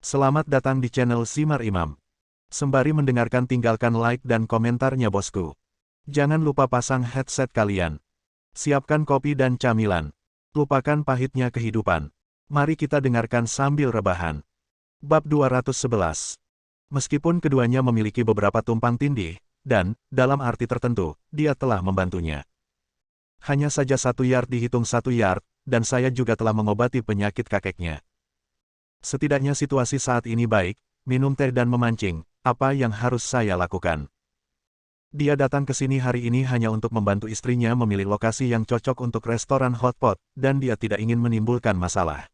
Selamat datang di channel Simar Imam. Sembari mendengarkan tinggalkan like dan komentarnya bosku. Jangan lupa pasang headset kalian. Siapkan kopi dan camilan. Lupakan pahitnya kehidupan. Mari kita dengarkan sambil rebahan. Bab 211. Meskipun keduanya memiliki beberapa tumpang tindih, dan, dalam arti tertentu, dia telah membantunya. Hanya saja 1 yard dihitung 1 yard, dan saya juga telah mengobati penyakit kakeknya. Setidaknya situasi saat ini baik, minum teh dan memancing, apa yang harus saya lakukan? Dia datang ke sini hari ini hanya untuk membantu istrinya memilih lokasi yang cocok untuk restoran hotpot, dan dia tidak ingin menimbulkan masalah.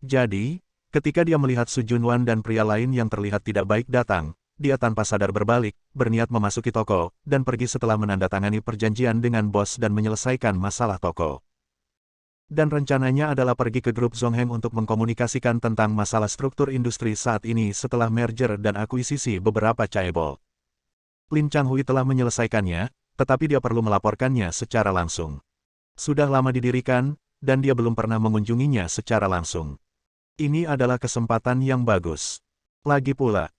Jadi, ketika dia melihat Su Junwan dan pria lain yang terlihat tidak baik datang, dia tanpa sadar berbalik, berniat memasuki toko, dan pergi setelah menandatangani perjanjian dengan bos dan menyelesaikan masalah toko. Dan rencananya adalah pergi ke grup Zongheng untuk mengkomunikasikan tentang masalah struktur industri saat ini setelah merger dan akuisisi beberapa chaebol. Lin Changhui telah menyelesaikannya, tetapi dia perlu melaporkannya secara langsung. Sudah lama didirikan, dan dia belum pernah mengunjunginya secara langsung. Ini adalah kesempatan yang bagus. Lagi pula,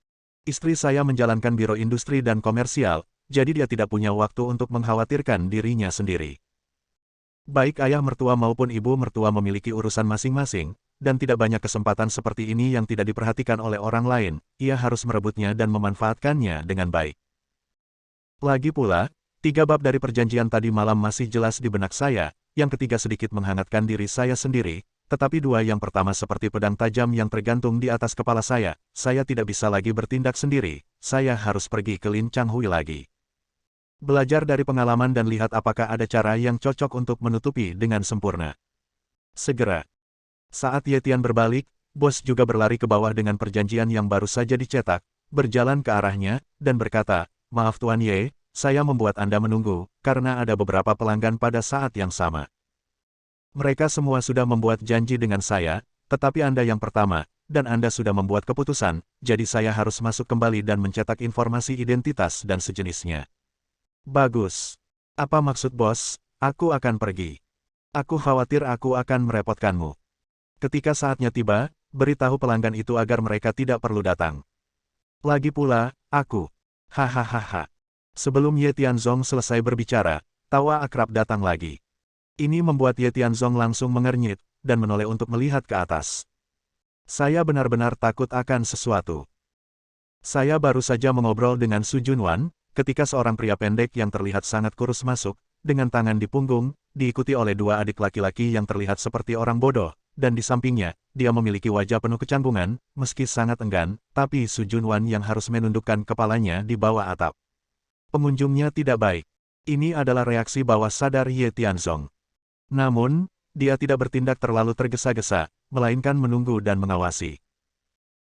istri saya menjalankan biro industri dan komersial, jadi dia tidak punya waktu untuk mengkhawatirkan dirinya sendiri. Baik ayah mertua maupun ibu mertua memiliki urusan masing-masing, dan tidak banyak kesempatan seperti ini yang tidak diperhatikan oleh orang lain, ia harus merebutnya dan memanfaatkannya dengan baik. Lagi pula, 3 bab dari perjanjian tadi malam masih jelas di benak saya, yang ketiga sedikit menghangatkan diri saya sendiri, tetapi 2 yang pertama seperti pedang tajam yang tergantung di atas kepala saya tidak bisa lagi bertindak sendiri, saya harus pergi ke Lin Changhui lagi. Belajar dari pengalaman dan lihat apakah ada cara yang cocok untuk menutupi dengan sempurna. Segera. Saat Ye Tian berbalik, bos juga berlari ke bawah dengan perjanjian yang baru saja dicetak, berjalan ke arahnya, dan berkata, "Maaf Tuan Ye, saya membuat Anda menunggu, karena ada beberapa pelanggan pada saat yang sama. Mereka semua sudah membuat janji dengan saya, tetapi Anda yang pertama, dan Anda sudah membuat keputusan, jadi saya harus masuk kembali dan mencetak informasi identitas dan sejenisnya." Bagus. Apa maksud bos? Aku akan pergi. Aku khawatir aku akan merepotkanmu. Ketika saatnya tiba, beritahu pelanggan itu agar mereka tidak perlu datang. Lagi pula, aku. Hahaha. Sebelum Ye Tianzong selesai berbicara, tawa akrab datang lagi. Ini membuat Ye Tianzong langsung mengernyit, dan menoleh untuk melihat ke atas. Saya benar-benar takut akan sesuatu. Saya baru saja mengobrol dengan Su Junwan, ketika seorang pria pendek yang terlihat sangat kurus masuk, dengan tangan di punggung, diikuti oleh 2 adik laki-laki yang terlihat seperti orang bodoh, dan di sampingnya, dia memiliki wajah penuh kecanggungan, meski sangat enggan, tapi Su Junwan yang harus menundukkan kepalanya di bawah atap. Pengunjungnya tidak baik. Ini adalah reaksi bawah sadar Ye Tianzong. Namun, dia tidak bertindak terlalu tergesa-gesa, melainkan menunggu dan mengawasi.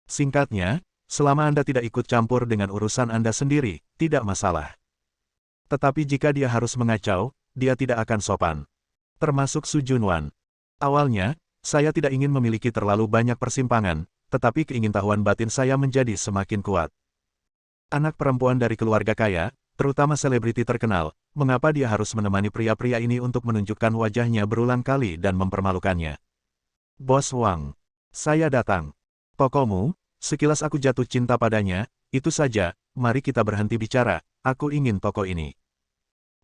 Singkatnya, selama Anda tidak ikut campur dengan urusan Anda sendiri, tidak masalah. Tetapi jika dia harus mengacau, dia tidak akan sopan. Termasuk Su Junwan. Awalnya, saya tidak ingin memiliki terlalu banyak persimpangan, tetapi keingintahuan batin saya menjadi semakin kuat. Anak perempuan dari keluarga kaya, terutama selebriti terkenal, mengapa dia harus menemani pria-pria ini untuk menunjukkan wajahnya berulang kali dan mempermalukannya? Bos Wang. Saya datang. Tokomu? Sekilas aku jatuh cinta padanya, itu saja, mari kita berhenti bicara, aku ingin toko ini.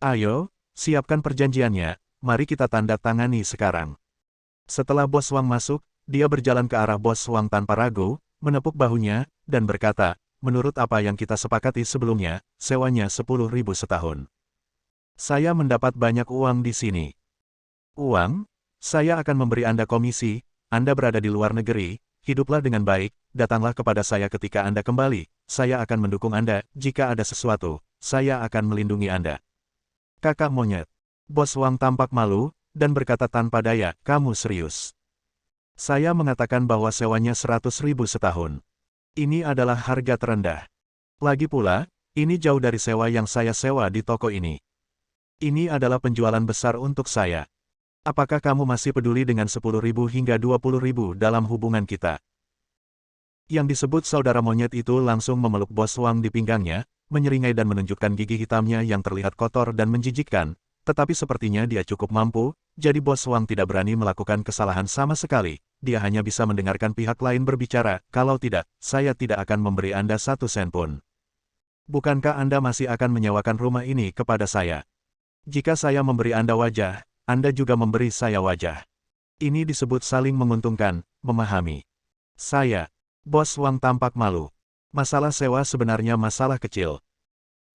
Ayo, siapkan perjanjiannya, mari kita tanda tangani sekarang. Setelah Bos Wang masuk, dia berjalan ke arah Bos Wang tanpa ragu, menepuk bahunya, dan berkata, menurut apa yang kita sepakati sebelumnya, sewanya 10.000 setahun. Saya mendapat banyak uang di sini. Uang? Saya akan memberi Anda komisi, Anda berada di luar negeri, hiduplah dengan baik, datanglah kepada saya ketika Anda kembali, saya akan mendukung Anda, jika ada sesuatu, saya akan melindungi Anda. Kakak monyet. Bos Wang tampak malu, dan berkata tanpa daya, kamu serius? Saya mengatakan bahwa sewanya 100.000 setahun. Ini adalah harga terendah. Lagi pula, ini jauh dari sewa yang saya sewa di toko ini. Ini adalah penjualan besar untuk saya. Apakah kamu masih peduli dengan 10.000 hingga 20.000 dalam hubungan kita? Yang disebut saudara monyet itu langsung memeluk Bos Wang di pinggangnya, menyeringai dan menunjukkan gigi hitamnya yang terlihat kotor dan menjijikkan, Tetapi sepertinya dia cukup mampu, jadi Bos Wang tidak berani melakukan kesalahan sama sekali. Dia hanya bisa mendengarkan pihak lain berbicara, kalau tidak, saya tidak akan memberi Anda 1 sen pun. Bukankah Anda masih akan menyewakan rumah ini kepada saya? Jika saya memberi Anda wajah, Anda juga memberi saya wajah. Ini disebut saling menguntungkan, memahami. Saya, Bos Wang tampak malu. Masalah sewa sebenarnya masalah kecil.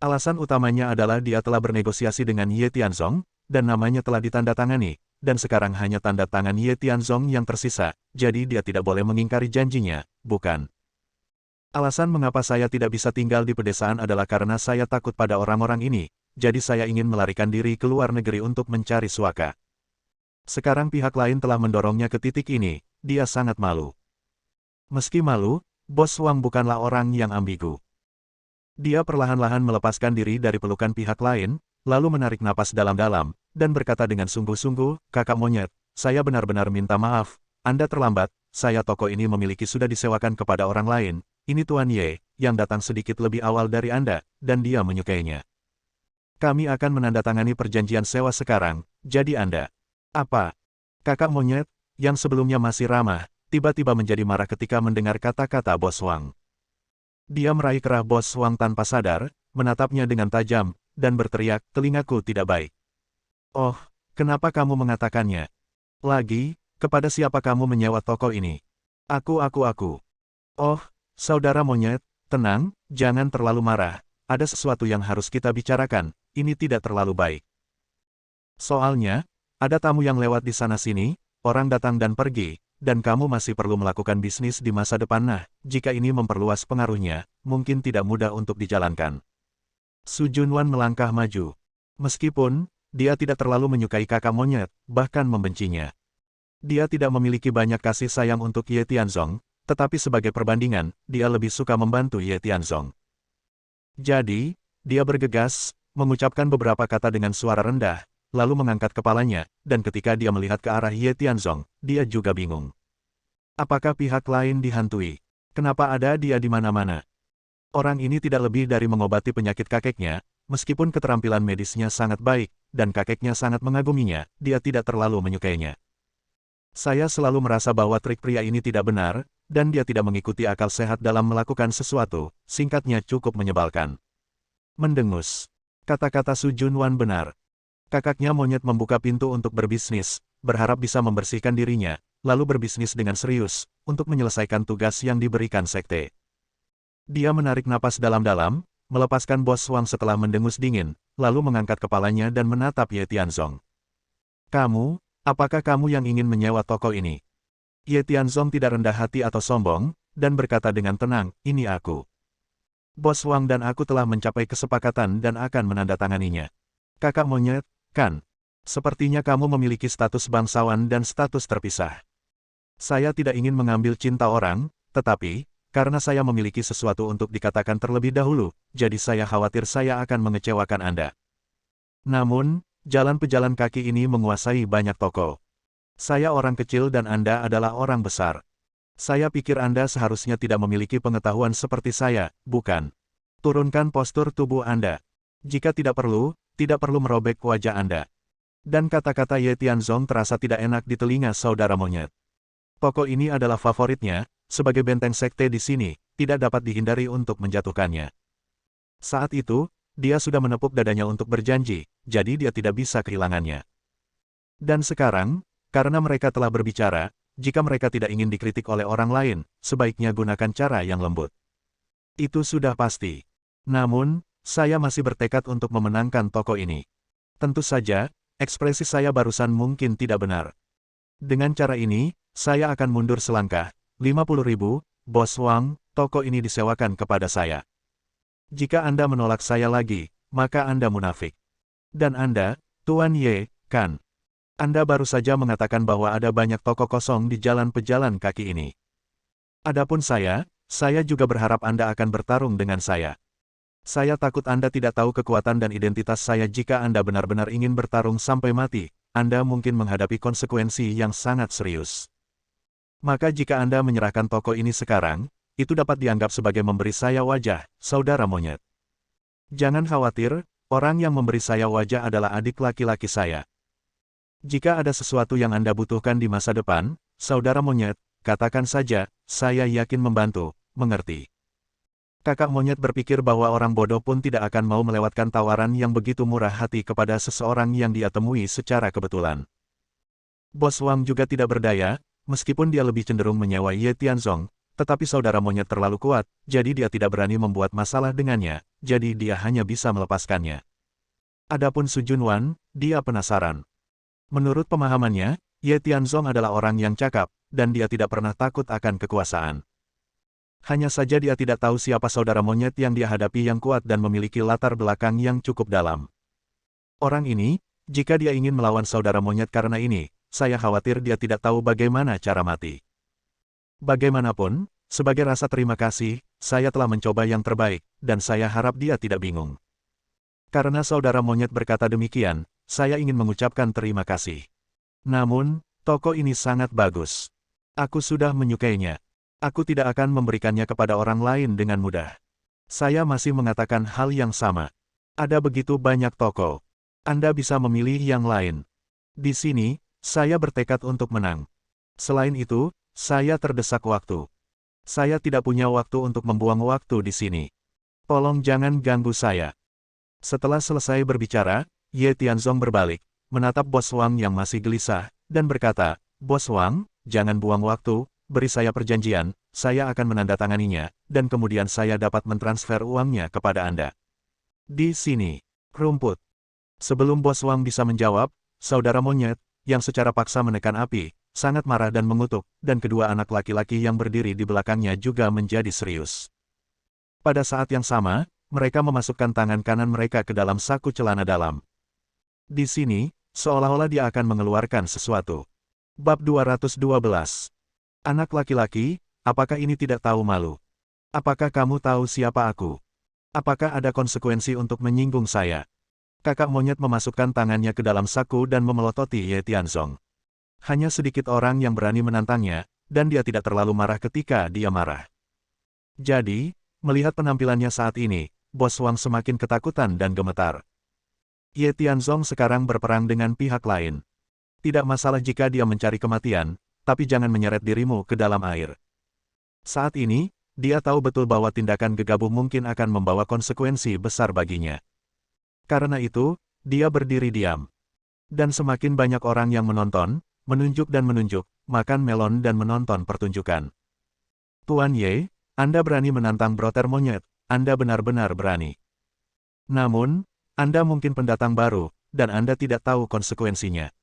Alasan utamanya adalah dia telah bernegosiasi dengan Ye Tianzong, dan namanya telah ditandatangani, dan sekarang hanya tanda tangan Ye Tianzong yang tersisa, jadi dia tidak boleh mengingkari janjinya, bukan? Alasan mengapa saya tidak bisa tinggal di pedesaan adalah karena saya takut pada orang-orang ini, jadi saya ingin melarikan diri ke luar negeri untuk mencari suaka. Sekarang pihak lain telah mendorongnya ke titik ini, dia sangat malu. Meski malu, Bos Wang bukanlah orang yang ambigu. Dia perlahan-lahan melepaskan diri dari pelukan pihak lain, lalu menarik napas dalam-dalam, dan berkata dengan sungguh-sungguh, "Kakak monyet, saya benar-benar minta maaf, Anda terlambat, saya toko ini memiliki sudah disewakan kepada orang lain, ini Tuan Ye, yang datang sedikit lebih awal dari Anda, dan dia menyukainya. Kami akan menandatangani perjanjian sewa sekarang, jadi Anda." "Apa?" Kakak monyet, yang sebelumnya masih ramah, tiba-tiba menjadi marah ketika mendengar kata-kata Bos Wang. Dia meraih kerah Bos Wang tanpa sadar, menatapnya dengan tajam, dan berteriak, "Telingaku tidak baik." "Oh, kenapa kamu mengatakannya? Lagi, kepada siapa kamu menyewa toko ini?" Aku. "Oh, saudara monyet, tenang, jangan terlalu marah. Ada sesuatu yang harus kita bicarakan, ini tidak terlalu baik. Soalnya, ada tamu yang lewat di sana-sini, orang datang dan pergi, dan kamu masih perlu melakukan bisnis di masa depan. Nah, jika ini memperluas pengaruhnya, mungkin tidak mudah untuk dijalankan." Su Junwan melangkah maju. Meskipun, dia tidak terlalu menyukai kakak monyet, bahkan membencinya. Dia tidak memiliki banyak kasih sayang untuk Ye Tianzong, tetapi sebagai perbandingan, dia lebih suka membantu Ye Tianzong. Jadi, dia bergegas, mengucapkan beberapa kata dengan suara rendah, lalu mengangkat kepalanya, dan ketika dia melihat ke arah Ye Tianzong, dia juga bingung. Apakah pihak lain dihantui? Kenapa ada dia di mana-mana? Orang ini tidak lebih dari mengobati penyakit kakeknya, meskipun keterampilan medisnya sangat baik, dan kakeknya sangat mengaguminya, dia tidak terlalu menyukainya. Saya selalu merasa bahwa trik pria ini tidak benar, dan dia tidak mengikuti akal sehat dalam melakukan sesuatu, singkatnya cukup menyebalkan. Mendengus. Kata-kata Su Junwan benar. Kakaknya monyet membuka pintu untuk berbisnis, berharap bisa membersihkan dirinya, lalu berbisnis dengan serius, untuk menyelesaikan tugas yang diberikan sekte. Dia menarik napas dalam-dalam, melepaskan Bos Wang setelah mendengus dingin, lalu mengangkat kepalanya dan menatap Ye Tianzong. "Kamu, apakah kamu yang ingin menyewa toko ini?" Ye Tianzong tidak rendah hati atau sombong, dan berkata dengan tenang, "Ini aku. Bos Wang dan aku telah mencapai kesepakatan dan akan menandatanganinya." "Kakak monyet, kan? Sepertinya kamu memiliki status bangsawan dan status terpisah. Saya tidak ingin mengambil cinta orang, tetapi, karena saya memiliki sesuatu untuk dikatakan terlebih dahulu, jadi saya khawatir saya akan mengecewakan Anda. Namun, jalan pejalan kaki ini menguasai banyak toko. Saya orang kecil dan Anda adalah orang besar. Saya pikir Anda seharusnya tidak memiliki pengetahuan seperti saya, bukan? Turunkan postur tubuh Anda. Jika tidak perlu merobek wajah Anda." Dan kata-kata Ye Tianzong terasa tidak enak di telinga saudara monyet. Toko ini adalah favoritnya, sebagai benteng sekte di sini, tidak dapat dihindari untuk menjatuhkannya. Saat itu, dia sudah menepuk dadanya untuk berjanji, jadi dia tidak bisa kehilangannya. Dan sekarang, karena mereka telah berbicara, jika mereka tidak ingin dikritik oleh orang lain, sebaiknya gunakan cara yang lembut. Itu sudah pasti. Namun, saya masih bertekad untuk memenangkan toko ini. Tentu saja, ekspresi saya barusan mungkin tidak benar. Dengan cara ini, saya akan mundur selangkah. 50.000, Bos Wang, toko ini disewakan kepada saya. Jika Anda menolak saya lagi, maka Anda munafik. Dan Anda, Tuan Ye, kan? Anda baru saja mengatakan bahwa ada banyak toko kosong di jalan pejalan kaki ini. Adapun saya juga berharap Anda akan bertarung dengan saya. Saya takut Anda tidak tahu kekuatan dan identitas saya. Jika Anda benar-benar ingin bertarung sampai mati, Anda mungkin menghadapi konsekuensi yang sangat serius. Maka jika Anda menyerahkan toko ini sekarang, itu dapat dianggap sebagai memberi saya wajah, saudara monyet. Jangan khawatir, Orang yang memberi saya wajah adalah adik laki-laki saya. Jika ada sesuatu yang Anda butuhkan di masa depan, saudara monyet, katakan saja, saya yakin membantu, mengerti. Kakak monyet berpikir bahwa orang bodoh pun tidak akan mau melewatkan tawaran yang begitu murah hati kepada seseorang yang dia temui secara kebetulan. Bos Wang juga tidak berdaya, meskipun dia lebih cenderung menyewa Ye Tianzong, tetapi saudara monyet terlalu kuat, jadi dia tidak berani membuat masalah dengannya, jadi dia hanya bisa melepaskannya. Adapun Su Junwan, dia penasaran. Menurut pemahamannya, Ye Tianzong adalah orang yang cakap, dan dia tidak pernah takut akan kekuasaan. Hanya saja dia tidak tahu siapa saudara monyet yang dia hadapi yang kuat dan memiliki latar belakang yang cukup dalam. Orang ini, jika dia ingin melawan saudara monyet karena ini, saya khawatir dia tidak tahu bagaimana cara mati. Bagaimanapun, sebagai rasa terima kasih, saya telah mencoba yang terbaik, dan saya harap dia tidak bingung. Karena saudara monyet berkata demikian, saya ingin mengucapkan terima kasih. Namun, toko ini sangat bagus. Aku sudah menyukainya. Aku tidak akan memberikannya kepada orang lain dengan mudah. Saya masih mengatakan hal yang sama. Ada begitu banyak toko. Anda bisa memilih yang lain. Di sini, saya bertekad untuk menang. Selain itu, saya terdesak waktu. Saya tidak punya waktu untuk membuang waktu di sini. Tolong jangan ganggu saya. Setelah selesai berbicara, Ye Tianzong berbalik, menatap Bos Wang yang masih gelisah, dan berkata, Bos Wang, jangan buang waktu, beri saya perjanjian, saya akan menandatanganinya, dan kemudian saya dapat mentransfer uangnya kepada Anda. Di sini, rumput. Sebelum Bos Wang bisa menjawab, saudara monyet, yang secara paksa menekan api, sangat marah dan mengutuk, dan kedua anak laki-laki yang berdiri di belakangnya juga menjadi serius. Pada saat yang sama, mereka memasukkan tangan kanan mereka ke dalam saku celana dalam. Di sini, seolah-olah dia akan mengeluarkan sesuatu. Bab 212. Anak laki-laki, apakah ini tidak tahu malu? Apakah kamu tahu siapa aku? Apakah ada konsekuensi untuk menyinggung saya? Kakak monyet memasukkan tangannya ke dalam saku dan memelototi Ye Tianzong. Hanya sedikit orang yang berani menantangnya, dan dia tidak terlalu marah ketika dia marah. Jadi, melihat penampilannya saat ini, Bos Wang semakin ketakutan dan gemetar. Ye Tianzong sekarang berperang dengan pihak lain. Tidak masalah jika dia mencari kematian, tapi jangan menyeret dirimu ke dalam air. Saat ini, dia tahu betul bahwa tindakan gegabah mungkin akan membawa konsekuensi besar baginya. Karena itu, dia berdiri diam. Dan semakin banyak orang yang menonton, menunjuk dan menunjuk, makan melon dan menonton pertunjukan. Tuan Ye, Anda berani menantang broter monyet, Anda benar-benar berani. Namun, Anda mungkin pendatang baru, dan Anda tidak tahu konsekuensinya.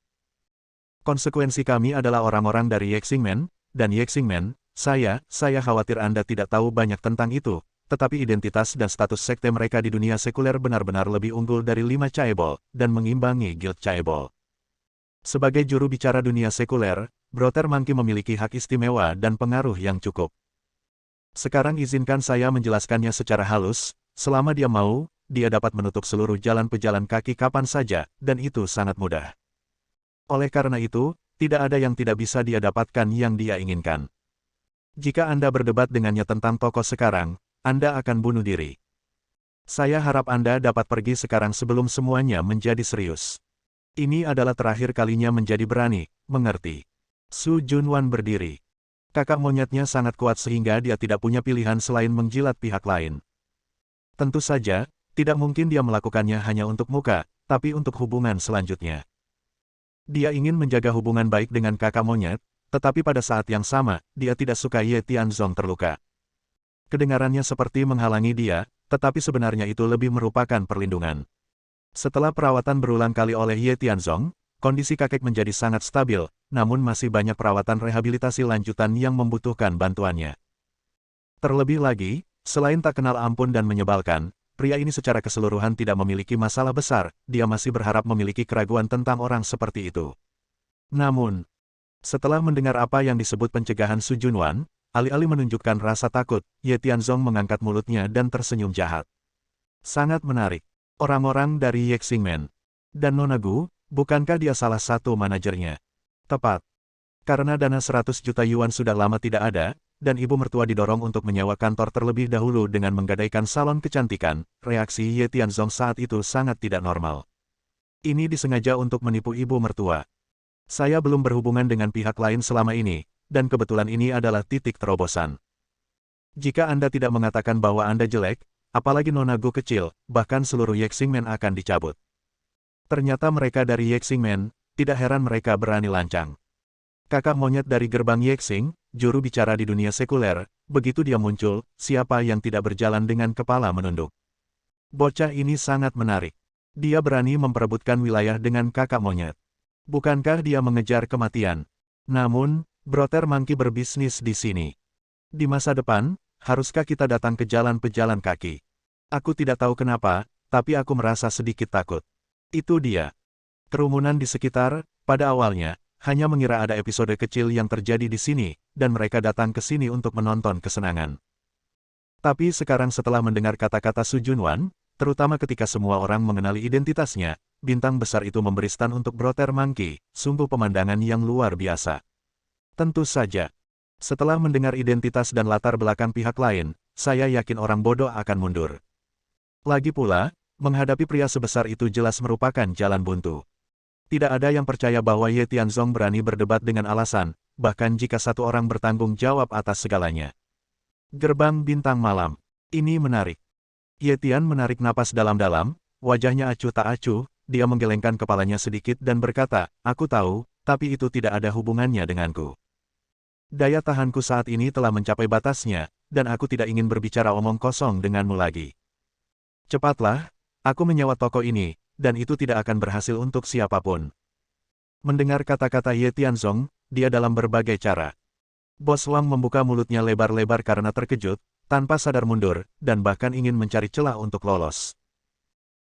Konsekuensi kami adalah orang-orang dari Yexingmen, dan Yexingmen, saya khawatir Anda tidak tahu banyak tentang itu, tetapi identitas dan status sekte mereka di dunia sekuler benar-benar lebih unggul dari 5 Chaebol, dan mengimbangi Guild Chaebol. Sebagai juru bicara dunia sekuler, Broter Monkey memiliki hak istimewa dan pengaruh yang cukup. Sekarang izinkan saya menjelaskannya secara halus, selama dia mau, dia dapat menutup seluruh jalan pejalan kaki kapan saja, dan itu sangat mudah. Oleh karena itu, tidak ada yang tidak bisa dia dapatkan yang dia inginkan. Jika Anda berdebat dengannya tentang tokoh sekarang, Anda akan bunuh diri. Saya harap Anda dapat pergi sekarang sebelum semuanya menjadi serius. Ini adalah terakhir kalinya menjadi berani, mengerti? Su Junwan berdiri. Kakak monyetnya sangat kuat sehingga dia tidak punya pilihan selain menjilat pihak lain. Tentu saja, tidak mungkin dia melakukannya hanya untuk muka, tapi untuk hubungan selanjutnya. Dia ingin menjaga hubungan baik dengan kakak monyet, tetapi pada saat yang sama, dia tidak suka Ye Tianzong terluka. Kedengarannya seperti menghalangi dia, tetapi sebenarnya itu lebih merupakan perlindungan. Setelah perawatan berulang kali oleh Ye Tianzong, kondisi kakek menjadi sangat stabil, namun masih banyak perawatan rehabilitasi lanjutan yang membutuhkan bantuannya. Terlebih lagi, selain tak kenal ampun dan menyebalkan, pria ini secara keseluruhan tidak memiliki masalah besar, dia masih berharap memiliki keraguan tentang orang seperti itu. Namun, setelah mendengar apa yang disebut pencegahan Su Junwan, alih-alih menunjukkan rasa takut, Ye Tianzong mengangkat mulutnya dan tersenyum jahat. Sangat menarik. Orang-orang dari Yexingmen. Dan Nona Gu, bukankah dia salah satu manajernya? Tepat. Karena dana 100 juta yuan sudah lama tidak ada, dan ibu mertua didorong untuk menyewa kantor terlebih dahulu dengan menggadaikan salon kecantikan. Reaksi Ye Tianzong saat itu sangat tidak normal. Ini disengaja untuk menipu ibu mertua. Saya belum berhubungan dengan pihak lain selama ini, dan kebetulan ini adalah titik terobosan. Jika Anda tidak mengatakan bahwa Anda jelek, apalagi Nona Gu kecil, bahkan seluruh Yexingmen akan dicabut. Ternyata mereka dari Yexingmen, tidak heran mereka berani lancang. Kakak monyet dari gerbang Yexing, juru bicara di dunia sekuler, begitu dia muncul, siapa yang tidak berjalan dengan kepala menunduk. Bocah ini sangat menarik. Dia berani memperebutkan wilayah dengan kakak monyet. Bukankah dia mengejar kematian? Namun, Brother Monkey berbisnis di sini. Di masa depan, haruskah kita datang ke jalan pejalan kaki? Aku tidak tahu kenapa, tapi aku merasa sedikit takut. Itu dia. Kerumunan di sekitar, pada awalnya, hanya mengira ada episode kecil yang terjadi di sini, dan mereka datang ke sini untuk menonton kesenangan. Tapi sekarang setelah mendengar kata-kata Su Junwan, terutama ketika semua orang mengenali identitasnya, bintang besar itu memberi stan untuk Brother Monkey, sungguh pemandangan yang luar biasa. Tentu saja. Setelah mendengar identitas dan latar belakang pihak lain, saya yakin orang bodoh akan mundur. Lagi pula, menghadapi pria sebesar itu jelas merupakan jalan buntu. Tidak ada yang percaya bahwa Ye Tianzong berani berdebat dengan alasan, bahkan jika satu orang bertanggung jawab atas segalanya. Gerbang bintang malam. Ini menarik. Ye Tian menarik napas dalam-dalam, wajahnya acuh tak acuh, dia menggelengkan kepalanya sedikit dan berkata, aku tahu, tapi itu tidak ada hubungannya denganku. Daya tahanku saat ini telah mencapai batasnya, dan aku tidak ingin berbicara omong kosong denganmu lagi. Cepatlah, aku menyewa toko ini, dan itu tidak akan berhasil untuk siapapun. Mendengar kata-kata Ye Tianzong, dia dalam berbagai cara. Bos Wang membuka mulutnya lebar-lebar karena terkejut, tanpa sadar mundur, dan bahkan ingin mencari celah untuk lolos.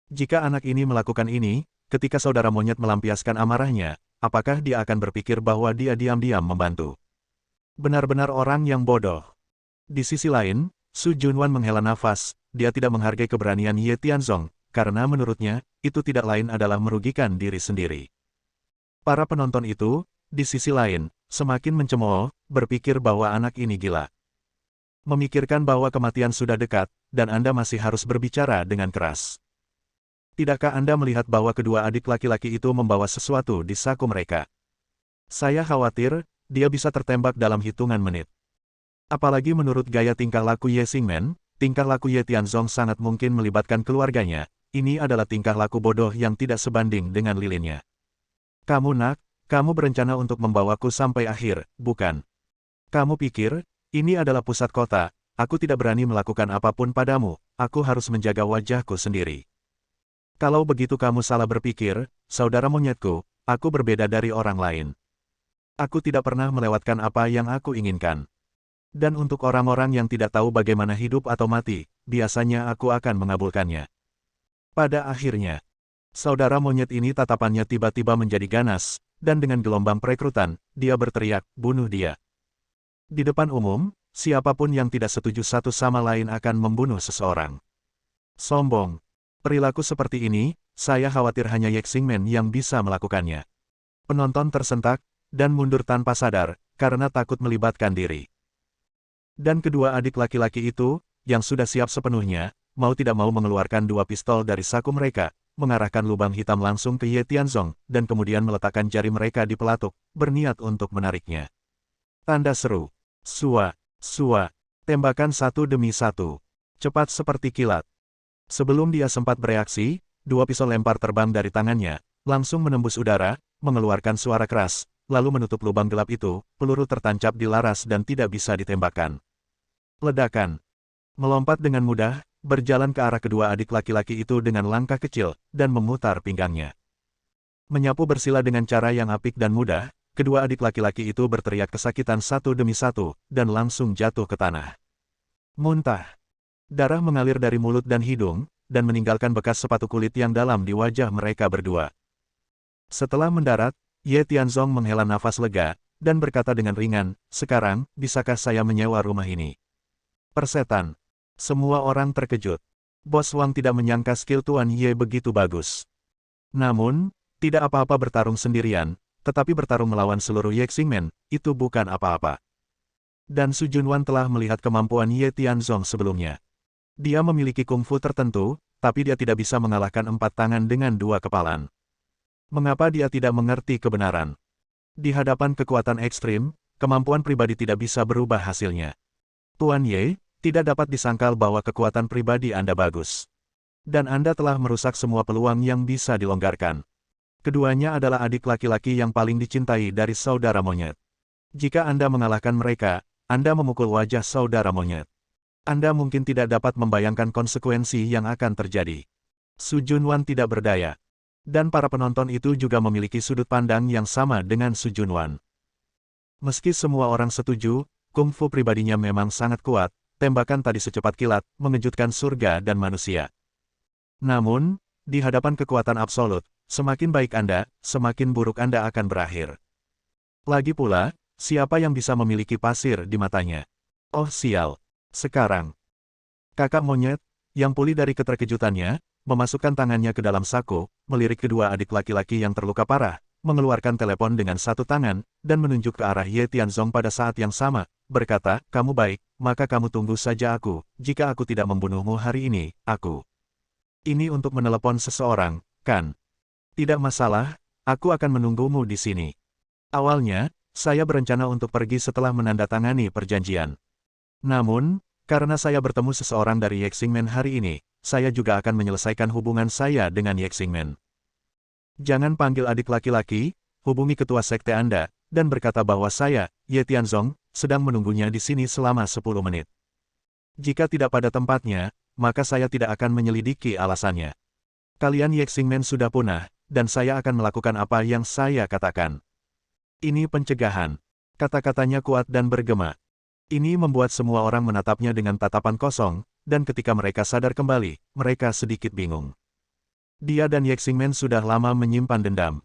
Jika anak ini melakukan ini, ketika saudara monyet melampiaskan amarahnya, apakah dia akan berpikir bahwa dia diam-diam membantu? Benar-benar orang yang bodoh. Di sisi lain, Su Junwan menghela nafas, dia tidak menghargai keberanian Ye Tianzong, karena menurutnya, itu tidak lain adalah merugikan diri sendiri. Para penonton itu, di sisi lain, semakin mencemooh, berpikir bahwa anak ini gila. Memikirkan bahwa kematian sudah dekat, dan Anda masih harus berbicara dengan keras. Tidakkah Anda melihat bahwa kedua adik laki-laki itu membawa sesuatu di saku mereka? Saya khawatir, dia bisa tertembak dalam hitungan menit. Apalagi menurut gaya tingkah laku Ye Xingmen, tingkah laku Ye Tianzong sangat mungkin melibatkan keluarganya. Ini adalah tingkah laku bodoh yang tidak sebanding dengan lilinnya. Kamu nak, kamu berencana untuk membawaku sampai akhir, bukan? Kamu pikir, ini adalah pusat kota, aku tidak berani melakukan apapun padamu, aku harus menjaga wajahku sendiri. Kalau begitu kamu salah berpikir, saudara monyetku, aku berbeda dari orang lain. Aku tidak pernah melewatkan apa yang aku inginkan. Dan untuk orang-orang yang tidak tahu bagaimana hidup atau mati, biasanya aku akan mengabulkannya. Pada akhirnya, saudara monyet ini tatapannya tiba-tiba menjadi ganas, dan dengan gelombang perekrutan, dia berteriak, bunuh dia. Di depan umum, siapapun yang tidak setuju satu sama lain akan membunuh seseorang. Sombong. Perilaku seperti ini, saya khawatir hanya Ye Xingmen yang bisa melakukannya. Penonton tersentak, dan mundur tanpa sadar, karena takut melibatkan diri. Dan kedua adik laki-laki itu, yang sudah siap sepenuhnya, mau tidak mau mengeluarkan dua pistol dari saku mereka, mengarahkan lubang hitam langsung ke Ye Tianzong, dan kemudian meletakkan jari mereka di pelatuk, berniat untuk menariknya. Tanda seru. Sua, sua, tembakan satu demi satu. Cepat seperti kilat. Sebelum dia sempat bereaksi, dua pisau lempar terbang dari tangannya, langsung menembus udara, mengeluarkan suara keras, lalu menutup lubang gelap itu, peluru tertancap di laras dan tidak bisa ditembakkan. Ledakan. Melompat dengan mudah, berjalan ke arah kedua adik laki-laki itu dengan langkah kecil, dan memutar pinggangnya. Menyapu bersila dengan cara yang apik dan mudah, kedua adik laki-laki itu berteriak kesakitan satu demi satu, dan langsung jatuh ke tanah. Muntah. Darah mengalir dari mulut dan hidung, dan meninggalkan bekas sepatu kulit yang dalam di wajah mereka berdua. Setelah mendarat, Ye Tianzong menghela nafas lega, dan berkata dengan ringan, sekarang, bisakah saya menyewa rumah ini? Persetan. Semua orang terkejut. Bos Wang tidak menyangka skill Tuan Ye begitu bagus. Namun, tidak apa-apa bertarung sendirian, tetapi bertarung melawan seluruh Ye Xingmen, itu bukan apa-apa. Dan Su Junwan telah melihat kemampuan Ye Tianzong sebelumnya. Dia memiliki kungfu tertentu, tapi dia tidak bisa mengalahkan 4 tangan dengan 2 kepalan. Mengapa dia tidak mengerti kebenaran? Di hadapan kekuatan ekstrim, kemampuan pribadi tidak bisa berubah hasilnya. Tuan Ye, tidak dapat disangkal bahwa kekuatan pribadi Anda bagus. Dan Anda telah merusak semua peluang yang bisa dilonggarkan. Keduanya adalah adik laki-laki yang paling dicintai dari saudara monyet. Jika Anda mengalahkan mereka, Anda memukul wajah saudara monyet. Anda mungkin tidak dapat membayangkan konsekuensi yang akan terjadi. Su Junwan tidak berdaya. Dan para penonton itu juga memiliki sudut pandang yang sama dengan Su Junwan. Meski semua orang setuju, kungfu pribadinya memang sangat kuat, tembakan tadi secepat kilat, mengejutkan surga dan manusia. Namun, di hadapan kekuatan absolut, semakin baik Anda, semakin buruk Anda akan berakhir. Lagi pula, siapa yang bisa memiliki pasir di matanya? Oh sial. Sekarang, kakak monyet, yang pulih dari keterkejutannya, memasukkan tangannya ke dalam saku, melirik kedua adik laki-laki yang terluka parah, mengeluarkan telepon dengan satu tangan, dan menunjuk ke arah Ye Tianzong pada saat yang sama, berkata, kamu baik, maka kamu tunggu saja aku, jika aku tidak membunuhmu hari ini, aku. Ini untuk menelepon seseorang, kan? Tidak masalah, aku akan menunggumu di sini. Awalnya, saya berencana untuk pergi setelah menandatangani perjanjian. Namun, karena saya bertemu seseorang dari Ye Xingmen hari ini, saya juga akan menyelesaikan hubungan saya dengan Ye Xingmen. Jangan panggil adik laki-laki, hubungi ketua sekte Anda, dan berkata bahwa saya, Ye Tianzong, sedang menunggunya di sini selama 10 menit. Jika tidak pada tempatnya, maka saya tidak akan menyelidiki alasannya. Kalian Ye Xingmen sudah punah, dan saya akan melakukan apa yang saya katakan. Ini pencegahan. Kata-katanya kuat dan bergema. Ini membuat semua orang menatapnya dengan tatapan kosong, dan ketika mereka sadar kembali, mereka sedikit bingung. Dia dan Ye Xingmen sudah lama menyimpan dendam.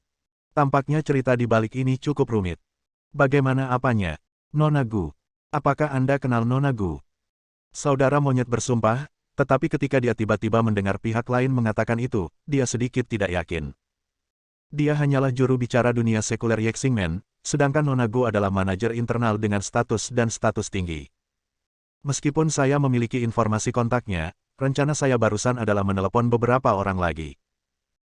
Tampaknya cerita di balik ini cukup rumit. Bagaimana apanya? Nona Gu. Apakah Anda kenal Nona Gu? Saudara monyet bersumpah, tetapi ketika dia tiba-tiba mendengar pihak lain mengatakan itu, dia sedikit tidak yakin. Dia hanyalah juru bicara dunia sekuler Ye Xingmen, sedangkan Nona Gu adalah manajer internal dengan status tinggi. Meskipun saya memiliki informasi kontaknya, rencana saya barusan adalah menelepon beberapa orang lagi.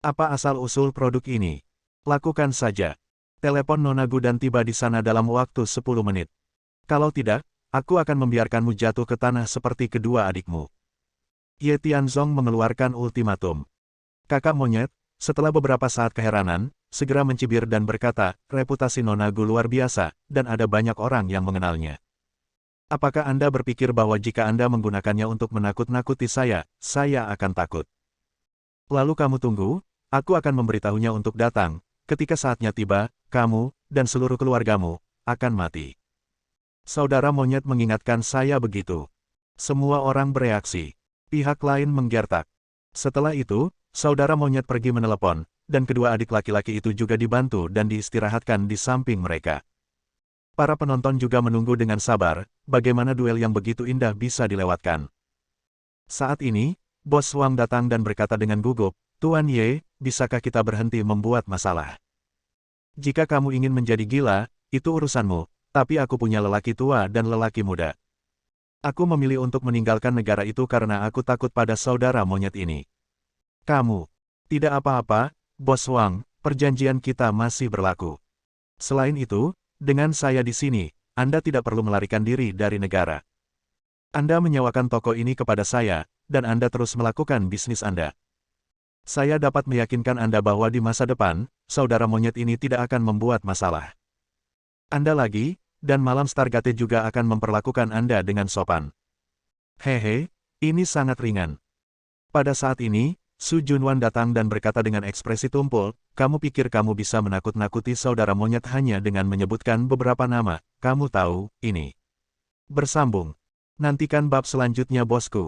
Apa asal-usul produk ini? Lakukan saja. Telepon Nona Gu dan tiba di sana dalam waktu 10 menit. Kalau tidak, aku akan membiarkanmu jatuh ke tanah seperti kedua adikmu. Ye Tianzong mengeluarkan ultimatum. Kakak monyet, setelah beberapa saat keheranan, segera mencibir dan berkata, reputasi Nona Gu luar biasa, dan ada banyak orang yang mengenalnya. Apakah Anda berpikir bahwa jika Anda menggunakannya untuk menakut-nakuti saya akan takut? Lalu kamu tunggu, aku akan memberitahunya untuk datang, ketika saatnya tiba, kamu, dan seluruh keluargamu, akan mati. Saudara monyet mengingatkan saya begitu. Semua orang bereaksi. Pihak lain menggertak. Setelah itu, saudara monyet pergi menelepon, dan kedua adik laki-laki itu juga dibantu dan diistirahatkan di samping mereka. Para penonton juga menunggu dengan sabar, bagaimana duel yang begitu indah bisa dilewatkan. Saat ini, Bos Wang datang dan berkata dengan gugup, Tuan Ye, bisakah kita berhenti membuat masalah? Jika kamu ingin menjadi gila, itu urusanmu, tapi aku punya lelaki tua dan lelaki muda. Aku memilih untuk meninggalkan negara itu karena aku takut pada saudara monyet ini. Kamu. Tidak apa-apa, Bos Wang, perjanjian kita masih berlaku. Selain itu, dengan saya di sini, Anda tidak perlu melarikan diri dari negara. Anda menyewakan toko ini kepada saya, dan Anda terus melakukan bisnis Anda. Saya dapat meyakinkan Anda bahwa di masa depan, saudara monyet ini tidak akan membuat masalah. Anda lagi, dan Malam Stargate juga akan memperlakukan Anda dengan sopan. Hehe, ini sangat ringan. Pada saat ini, Su Junwan datang dan berkata dengan ekspresi tumpul, kamu pikir kamu bisa menakut-nakuti saudara monyet hanya dengan menyebutkan beberapa nama, kamu tahu, ini. Bersambung. Nantikan bab selanjutnya bosku.